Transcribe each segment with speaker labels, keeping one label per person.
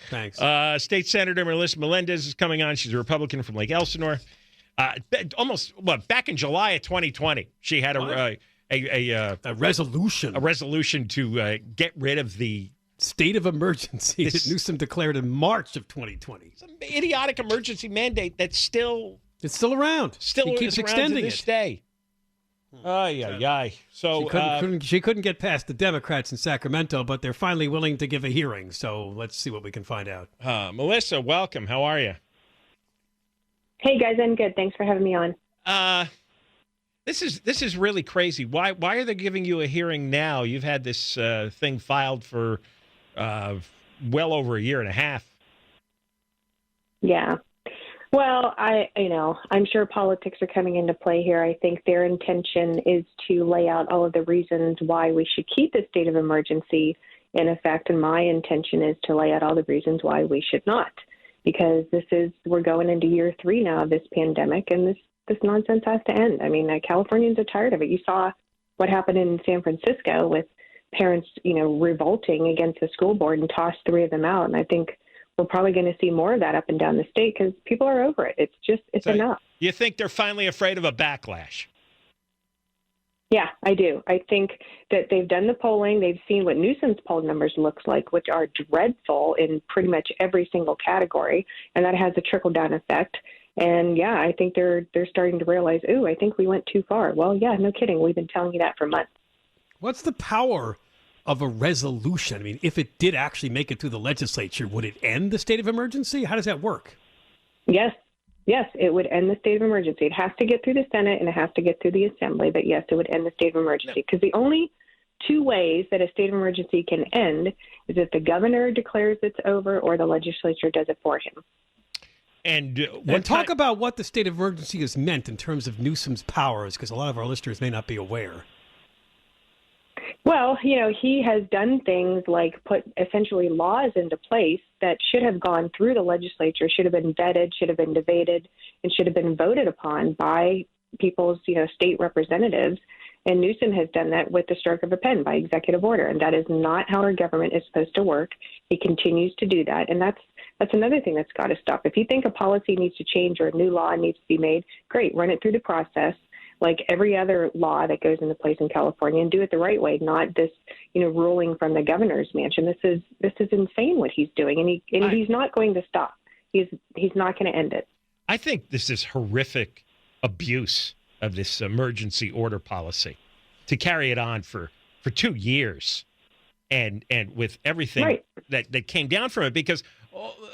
Speaker 1: Thanks.
Speaker 2: State Senator Melissa Melendez is coming on. She's a Republican from Lake Elsinore. Back in July of 2020, she had a
Speaker 1: resolution.
Speaker 2: A resolution to get rid of the
Speaker 1: state of emergency that Newsom declared in March of 2020.
Speaker 2: Some idiotic emergency mandate that's still
Speaker 1: around.
Speaker 2: He keeps extending it to this day. So
Speaker 1: she couldn't get past the Democrats in Sacramento, but they're finally willing to give a hearing. So let's see what we can find out.
Speaker 2: Melissa, welcome. How are you?
Speaker 3: Hey guys, I'm good. Thanks for having me on.
Speaker 2: This is really crazy. Why are they giving you a hearing now? You've had this thing filed for well over a year and a half.
Speaker 3: Yeah. Well, I'm sure politics are coming into play here. I think their intention is to lay out all of the reasons why we should keep the state of emergency in effect, and my intention is to lay out all the reasons why we should not. Because we're going into year 3 now of this pandemic, and this nonsense has to end. I mean, Californians are tired of it. You saw what happened in San Francisco with parents, revolting against the school board and tossed 3 of them out. And I think we're probably going to see more of that up and down the state because people are over it. It's enough.
Speaker 2: You think they're finally afraid of a backlash?
Speaker 3: Yeah, I do. I think that they've done the polling. They've seen what Newsom's poll numbers looks like, which are dreadful in pretty much every single category, and that has a trickle-down effect. And, yeah, I think they're starting to realize, I think we went too far. Well, yeah, no kidding. We've been telling you that for months.
Speaker 1: What's the power of a resolution? I mean, if it did actually make it through the legislature, would it end the state of emergency? How does that work?
Speaker 3: Yes, it would end the state of emergency. It has to get through the Senate and it has to get through the Assembly, but yes, it would end the state of emergency. Because the only 2 ways that a state of emergency can end is if the governor declares it's over or the legislature does it for him.
Speaker 2: And
Speaker 1: talk about what the state of emergency has meant in terms of Newsom's powers, because a lot of our listeners may not be aware.
Speaker 3: Well, he has done things like put essentially laws into place that should have gone through the legislature, should have been vetted, should have been debated, and should have been voted upon by people's, state representatives. And Newsom has done that with the stroke of a pen by executive order. And that is not how our government is supposed to work. He continues to do that. And that's another thing that's got to stop. If you think a policy needs to change or a new law needs to be made, great, run it through the process like every other law that goes into place in California, and do it the right way, not this, ruling from the governor's mansion. This is insane what he's doing, and he's not going to stop. He's not going to end it.
Speaker 2: I think this is horrific abuse of this emergency order policy to carry it on for 2 years, and with everything that came down from it, because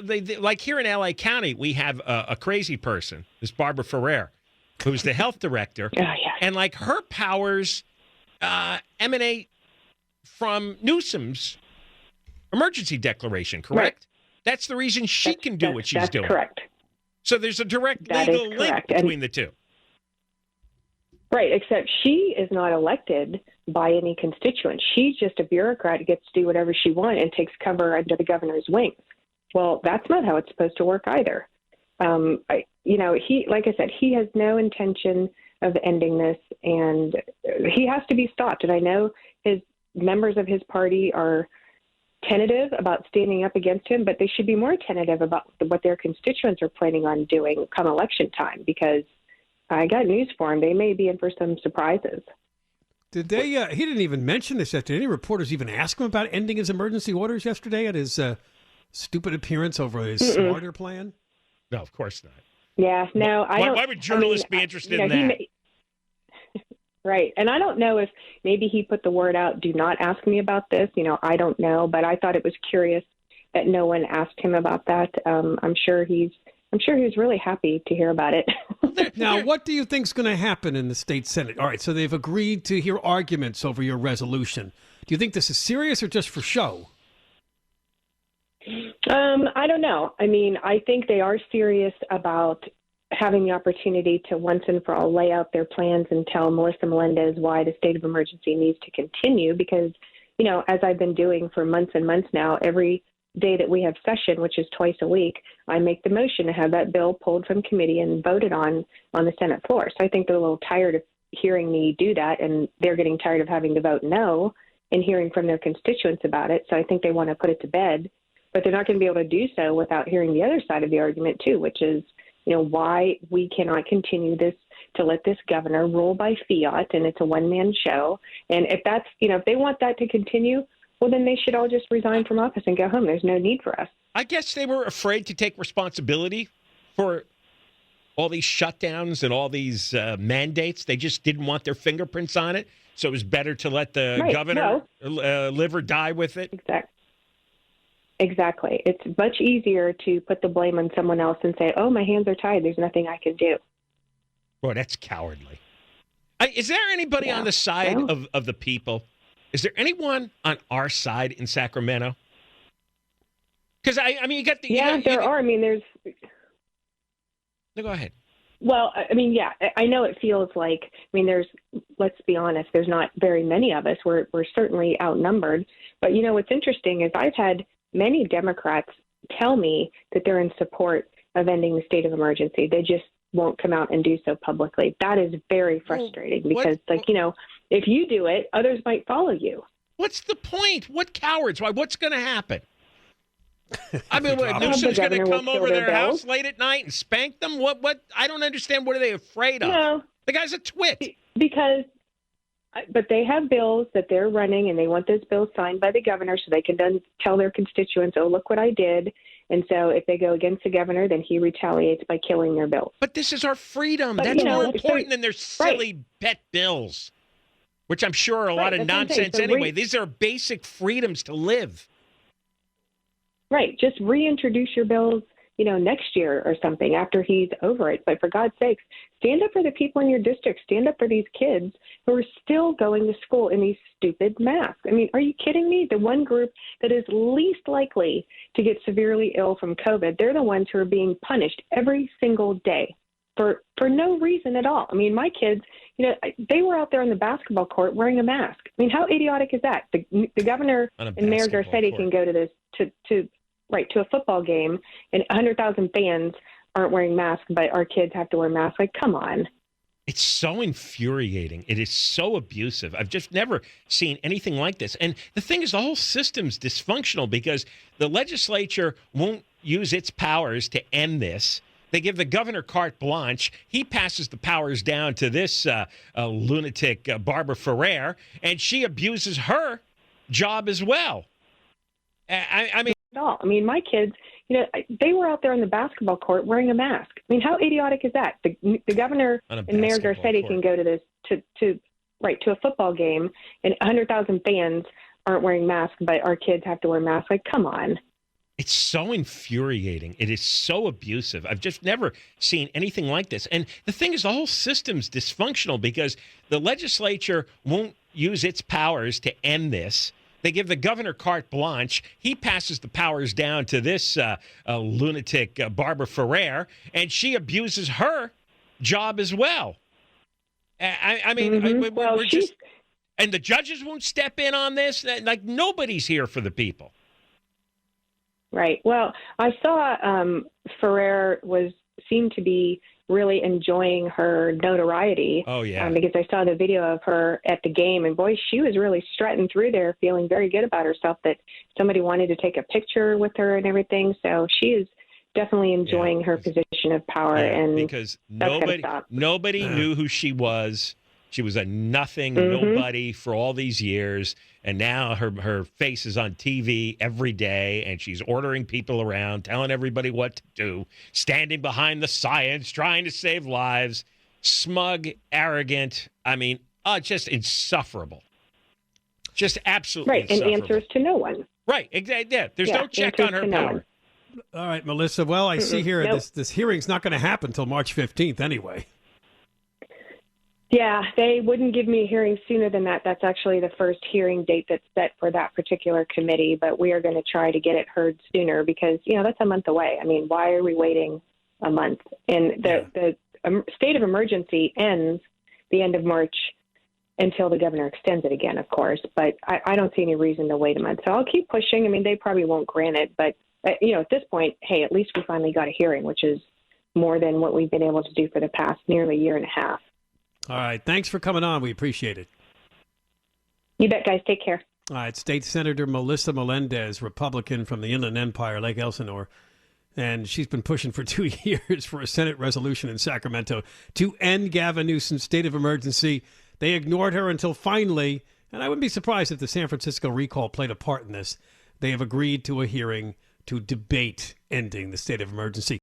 Speaker 2: they like here in LA County, we have a crazy person, this Barbara Ferrer, who's the health director, and like her powers emanate from Newsom's emergency declaration, correct?
Speaker 3: Right.
Speaker 2: That's the reason she can do what she's doing.
Speaker 3: That's correct.
Speaker 2: So there's a direct legal link between the two.
Speaker 3: Right, except she is not elected by any constituent. She's just a bureaucrat who gets to do whatever she wants and takes cover under the governor's wings. Well, that's not how it's supposed to work either. Like I said, he has no intention of ending this, and he has to be stopped. And I know his members of his party are tentative about standing up against him, but they should be more tentative about what their constituents are planning on doing come election time, because I got news for him. They may be in for some surprises.
Speaker 1: Did they? He didn't even mention this yesterday. Did any reporters even ask him about ending his emergency orders yesterday at his stupid appearance over his smarter plan?
Speaker 2: No, of course not.
Speaker 3: Yeah, no.
Speaker 2: Why would journalists be interested in that?
Speaker 3: Right. And I don't know if maybe he put the word out, do not ask me about this. I don't know. But I thought it was curious that no one asked him about that. I'm sure he's really happy to hear about it.
Speaker 1: Now, what do you think is going to happen in the state Senate? All right, so they've agreed to hear arguments over your resolution. Do you think this is serious or just for show?
Speaker 3: I don't know. I mean, I think they are serious about having the opportunity to once and for all lay out their plans and tell Melissa Melendez why the state of emergency needs to continue because, as I've been doing for months and months now, every day that we have session, which is twice a week, I make the motion to have that bill pulled from committee and voted on the Senate floor. So I think they're a little tired of hearing me do that, and they're getting tired of having to vote no and hearing from their constituents about it. So I think they want to put it to bed but they're not going to be able to do so without hearing the other side of the argument too, which is, why we cannot continue this, to let this governor rule by fiat, and it's a one-man show. And if that's, if they want that to continue, well, then they should all just resign from office and go home. There's no need for us.
Speaker 2: I guess they were afraid to take responsibility for all these shutdowns and all these mandates. They just didn't want their fingerprints on it. So it was better to let the governor live or die with it.
Speaker 3: Exactly. It's much easier to put the blame on someone else and say, oh, my hands are tied. There's nothing I can do.
Speaker 2: Boy, that's cowardly. Is there anybody on the side of the people? Is there anyone on our side in Sacramento? Because, you got the...
Speaker 3: there are. There's...
Speaker 2: No, go ahead.
Speaker 3: Well, I know it feels like, there's, let's be honest, there's not very many of us. We're certainly outnumbered. But, what's interesting is I've had many Democrats tell me that they're in support of ending the state of emergency. They just won't come out and do so publicly. That is very frustrating because, if you do it, others might follow you.
Speaker 2: What's the point? What cowards? Why? What's going to happen? Newsom's going to come over their house late at night and spank them? What? I don't understand. What are they afraid of?
Speaker 3: No.
Speaker 2: The guy's a twit.
Speaker 3: But they have bills that they're running, and they want those bills signed by the governor so they can then tell their constituents, oh, look what I did. And so if they go against the governor, then he retaliates by killing their bills.
Speaker 2: But this is our freedom. That's more important than their silly pet bills, which I'm sure are a lot of nonsense anyway. These are basic freedoms to live.
Speaker 3: Right. Just reintroduce your bills, next year or something after he's over it. But for God's sakes, stand up for the people in your district. Stand up for these kids who are still going to school in these stupid masks. Are you kidding me? The one group that is least likely to get severely ill from COVID, they're the ones who are being punished every single day for no reason at all. My kids, they were out there on the basketball court wearing a mask. How idiotic is that? The governor and Mayor Garcetti can go to this to a football game, and 100,000 fans aren't wearing masks, but our kids have to wear masks. Come on.
Speaker 2: It's so infuriating. It is so abusive. I've just never seen anything like this. And the thing is, the whole system's dysfunctional because the legislature won't use its powers to end this. They give the governor carte blanche. He passes the powers down to this lunatic, Barbara Ferrer, and she abuses her job as well.
Speaker 3: My kids, they were out there on the basketball court wearing a mask. How idiotic is that? The governor and Mayor Garcetti can go to this to a football game, and 100,000 fans aren't wearing masks, but our kids have to wear masks. Come on.
Speaker 2: It's so infuriating. It is so abusive. I've just never seen anything like this. And the thing is, the whole system's dysfunctional because the legislature won't use its powers to end this. They give the governor carte blanche. He passes the powers down to this lunatic, Barbara Ferrer, and she abuses her job as well. We're just, and the judges won't step in on this. Nobody's here for the people.
Speaker 3: Right. Well, I saw Ferrer seemed to be really enjoying her notoriety.
Speaker 2: Oh, yeah.
Speaker 3: Because I saw the video of her at the game, and boy, she was really strutting through there, feeling very good about herself, that somebody wanted to take a picture with her and everything. So she is definitely enjoying her position of power. And
Speaker 2: because nobody knew who she was. She was a nothing, nobody for all these years. And now her face is on TV every day, and she's ordering people around, telling everybody what to do, standing behind the science, trying to save lives, smug, arrogant. Just insufferable. Just absolutely insufferable.
Speaker 3: And answers to no one.
Speaker 2: Right, exactly. Yeah, there's no check on her power.
Speaker 1: All right, Melissa. Well, I see here this hearing's not going to happen until March 15th anyway.
Speaker 3: Yeah, they wouldn't give me a hearing sooner than that. That's actually the first hearing date that's set for that particular committee, but we are going to try to get it heard sooner because, that's a month away. Why are we waiting a month? And the state of emergency ends the end of March until the governor extends it again, of course, but I don't see any reason to wait a month. So I'll keep pushing. They probably won't grant it, but, at this point, hey, at least we finally got a hearing, which is more than what we've been able to do for the past nearly year and a half.
Speaker 1: All right. Thanks for coming on. We appreciate it.
Speaker 3: You bet, guys. Take care.
Speaker 1: It's State Senator Melissa Melendez, Republican from the Inland Empire, Lake Elsinore. And she's been pushing for 2 years for a Senate resolution in Sacramento to end Gavin Newsom's state of emergency. They ignored her until finally, and I wouldn't be surprised if the San Francisco recall played a part in this, they have agreed to a hearing to debate ending the state of emergency.